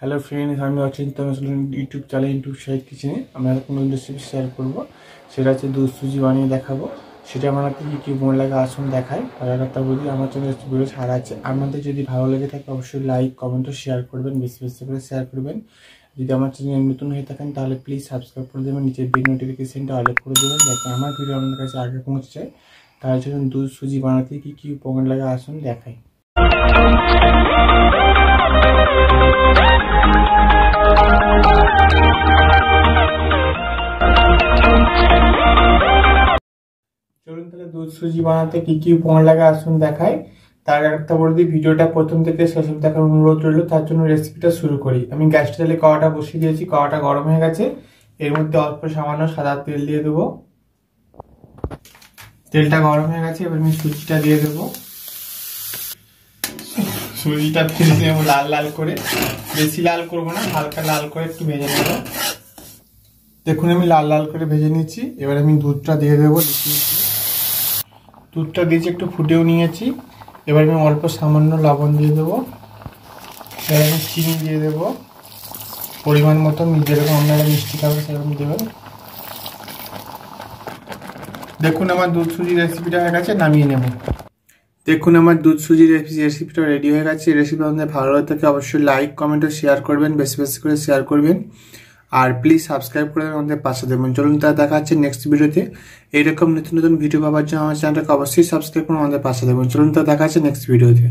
Hello friends, আমি Achinta YouTube channel YouTube Shahid কিচেনে আমরা কোনো রেসিপি শেয়ার করবো। সেটা হচ্ছে দুধ সুজি বানিয়ে দেখাবো। সেটা বানাতে কী কী উপকরণ লাগে আসুন দেখাই। তার কথা বলি, আমার চ্যানেল ভিডিও ছাড়া আছে। আমাদের যদি ভালো লেগে থাকে অবশ্যই লাইক কমেন্ট ও শেয়ার করবেন, বেশি বেশি করে শেয়ার করবেন। যদি আমার চ্যানেল নতুন হয়ে থাকেন তাহলে প্লিজ সাবস্ক্রাইব করে দেবেন, নিচের বেল নোটিফিকেশনটা অল করে দেবেন যাতে আমার ভিডিও আপনার কাছে আগে পৌঁছে যায়। তার জন্য দুধ সুজি বানাতে কী কী উপকরণ লাগে আসুন দেখাই। চলুন তাহলে দুধ সুজি বানাতে কি কি উপকরণ লাগে আসুন দেখাই। তার একটা বলে দিই, ভিডিওটা প্রথম থেকে শেষ অবধি দেখার অনুরোধ রইল। তার জন্য রেসিপিটা শুরু করি। আমি গ্যাসটা তেলে কড়াটা বসিয়ে দিয়েছি, কড়াটা গরম হয়ে গেছে। এর মধ্যে অল্প সামান্য সাদা তেল দিয়ে দেবো। তেলটা গরম হয়ে গেছে, এবার আমি সুজিটা দিয়ে দেবো। সুজিটা ভেজে নেবো লাল লাল করে, বেশি লাল করবো না, হালকা লাল করে একটু ভেজে নেবো। দেখুন আমি লাল লাল করে ভেজে নিচ্ছি। এবার আমি দুধটা দিয়ে দেবো। দুধটা দিয়েছি, একটু ফুটেও নিয়েছি। এবার আমি অল্প সামান্য লবণ দিয়ে দেবো। এবার আমি চিনি দিয়ে দেবো পরিমাণ মতো, যেরকম আপনারা মিষ্টি খাবেন সেরকম দেবেন। দেখুন আমার দুধ সুজি রেসিপিটা হয়ে গেছে, নামিয়ে নেব। দেখুন আমার দুধ সুজি রেসিপিটা রেডি হয়ে গেছে। এই রেসিপি আমাদের ভালো লাগে থাকে অবশ্যই লাইক কমেন্ট ও শেয়ার করবেন, বেশি বেশি করে শেয়ার করবেন। আর প্লিজ সাবস্ক্রাইব করে আমাদের পাশে দেবেন। চলুন তাহলে দেখা হচ্ছে নেক্সট ভিডিওতে। এইরকম নতুন নতুন ভিডিও পাওয়ার জন্য আমার চ্যানেলটাকে অবশ্যই সাবস্ক্রাইব করে আমাদের পাশে দেবেন। চলুন তাহলে দেখা হচ্ছে নেক্সট ভিডিওতে।